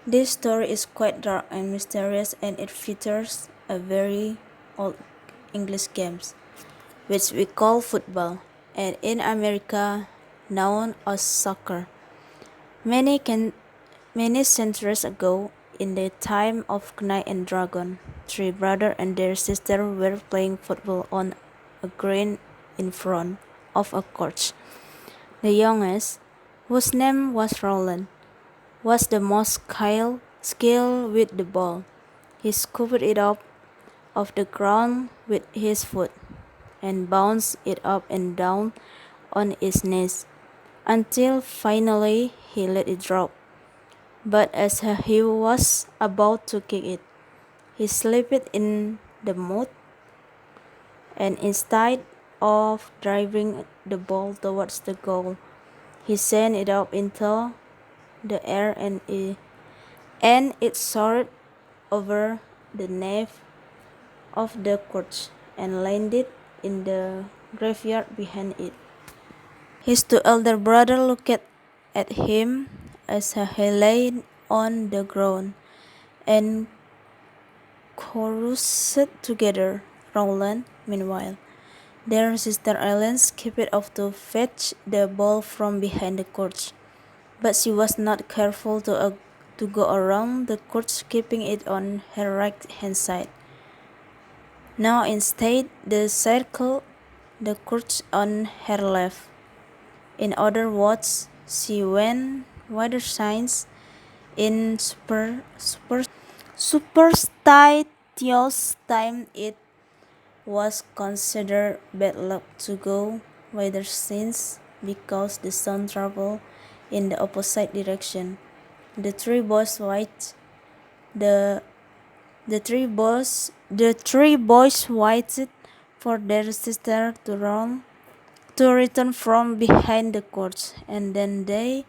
This story is quite dark and mysterious, and it features a very old English game, which we call football, and in America known as soccer. Many many centuries ago, in the time of Knight and Dragon, three brothers and their sister were playing football on a green in front of a court. The youngest, whose name was Roland, was the most skilled with the ball. He scooped it up off the ground with his foot and bounced it up and down on his knees until finally he let it drop. But as he was about to kick it, he slipped in the mud, and instead of driving the ball towards the goal, he sent it up into the air and it soared over the nave of the church and landed in the graveyard behind it. His two elder brothers looked at him as he lay on the ground and chorused together. Roland, meanwhile, their sister Ellen skipped off to fetch the ball from behind the court, but she was not careful to go around the court, keeping it on her right hand side. Now instead, the circle the court on her left. In other words, she went wider signs in superstitious time. It was considered bad luck to go wider signs because the sun traveled in the opposite direction. The three boys waited. The three boys waited for their sister to return from behind the court, and then they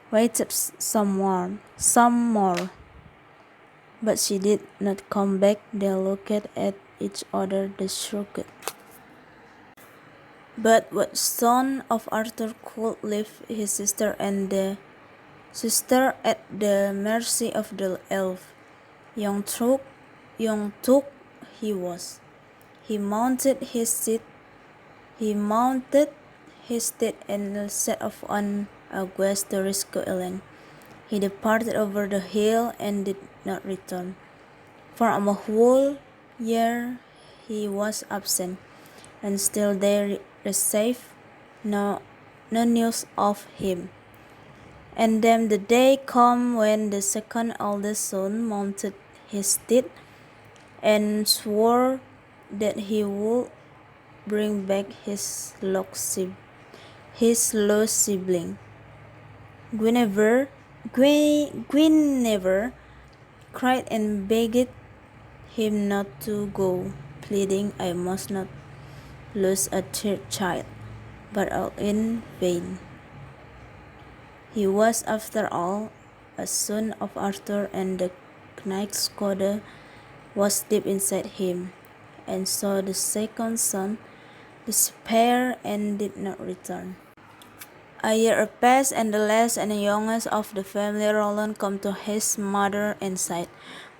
waited some more. But she did not come back. They looked at each other, they shrugged. But what son of Arthur could leave his sister and the sister at the mercy of the elf? Young took he was. He mounted his steed. And set off on a quest to rescue Ellen. He departed over the hill and did not return. For a whole year he was absent, and still they received no news of him. And then the day came when the second eldest son mounted his steed and swore that he would bring back his lost sibling. Guinevere cried and begged him not to go, pleading, "I must not lose a third child," but all in vain. He was, after all, a son of Arthur, and the knight's code was deep inside him, and so the second son despaired and did not return. A year passed, and the last and the youngest of the family, Roland, came to his mother and said,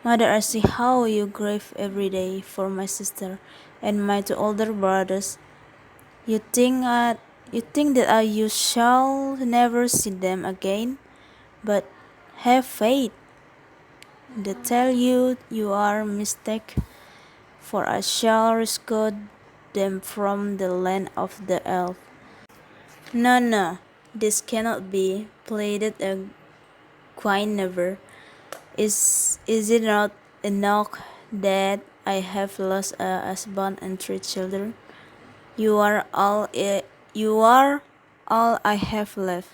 "Mother, I see how you grieve every day for my sister and my two older brothers. You think that you shall never see them again, but have faith. They tell you you are mistaken, for I shall rescue them from the land of the elf." "No, no, this cannot be," pleaded Guinevere. Is it not enough that I have lost a husband and three children? You are all I have left.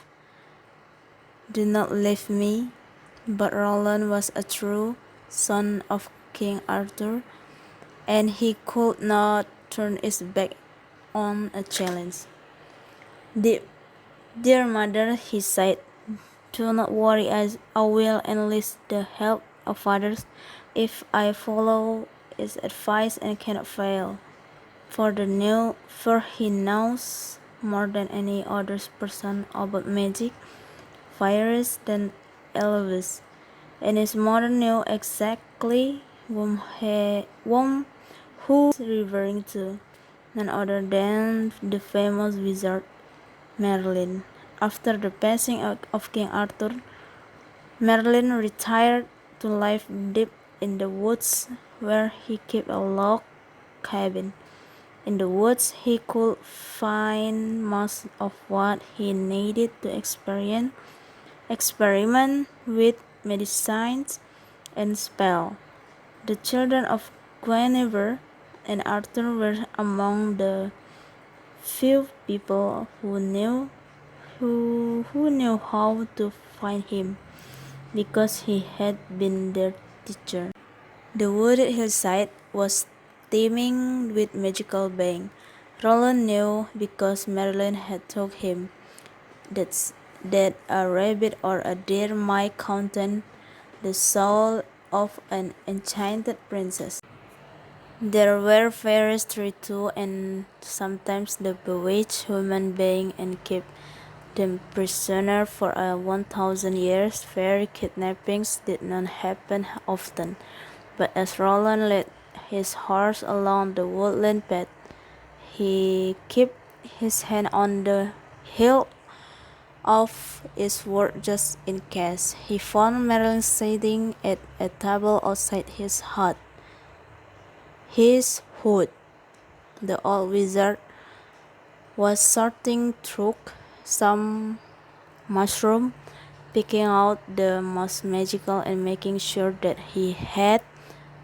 Do not leave me." But Roland was a true son of King Arthur, and he could not turn his back on a challenge. "Dear mother," he said, "do not worry, I will enlist the help of others if I follow his advice and cannot fail. For he knows more than any other person about magic, fires than Elvis. and his mother knew exactly who referring to, none other than the famous wizard Merlin. After the passing of King Arthur, Merlin retired to live deep in the woods, where he kept a log cabin. In the woods, he could find most of what he needed to experiment with medicines and spell. The children of Guinevere and Arthur were among the few people who knew how to find him, because he had been their teacher. The wooded hillside was teeming with magical beings. Roland knew, because Merlin had told him, that a rabbit or a deer might contain the soul of an enchanted princess. There were fairies too, and sometimes the bewitched human being and kept them prisoner for 1,000 years. Fairy kidnappings did not happen often, but as Roland led his horse along the woodland path, he kept his hand on the hilt of his sword just in case. He found Merlin sitting at a table outside his hut. His hood. The old wizard was sorting through some mushroom, picking out the most magical and making sure that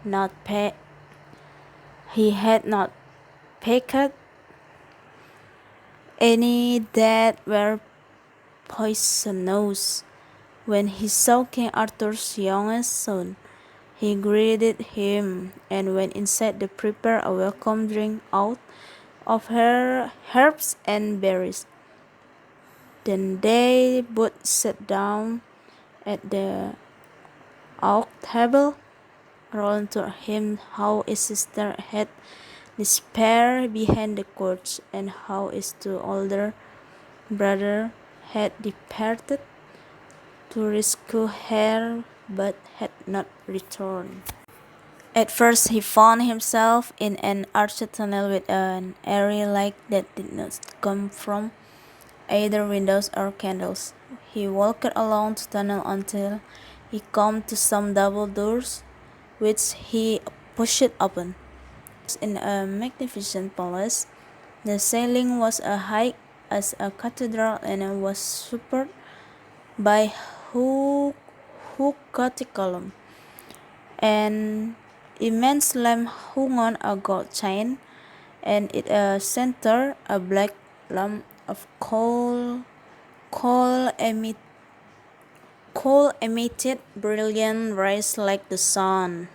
not he had not picked any that were poisonous. When he saw King Arthur's youngest son, he greeted him and went inside to prepare a welcome drink out of her herbs and berries. Then they both sat down at the oak table. Roland told him how his sister had disappeared behind the couch, and how his two older brothers had departed to rescue her but had not returned. At first, he found himself in an arched tunnel with an airy light that did not come from either windows or candles. He walked along the tunnel until he came to some double doors, which he pushed open. In a magnificent palace, the ceiling was as high as a cathedral and was supported by hooked columns. An immense lamp hung on a gold chain, and in a center a black lump of coal emitted brilliant rays like the sun.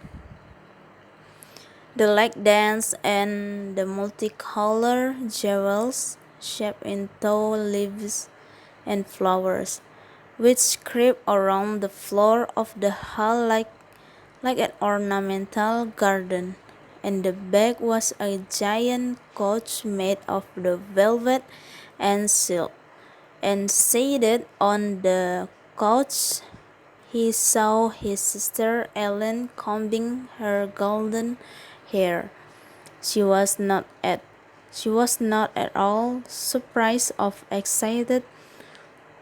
The light danced, and the multicolored jewels, shaped into leaves and flowers, which crept around the floor of the hall like an ornamental garden. And the back was a giant couch made of the velvet and silk. And seated on the couch, he saw his sister Ellen combing her golden hair. She was not at all surprised or excited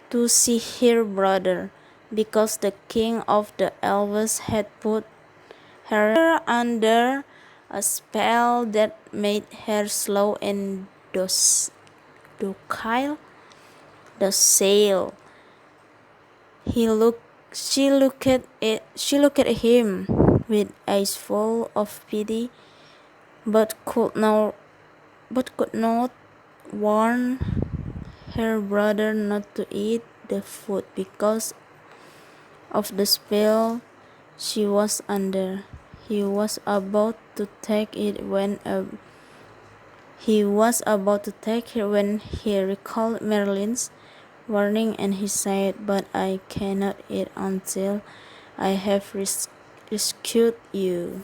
to see her brother, because the king of the elves had put her under a spell that made her slow and docile. She looked at him with eyes full of pity, but could not warn her brother not to eat the food because of the spell she was under. He was about to take her when he recalled Merlin's warning, and he said, "But I cannot eat until I have rescued you."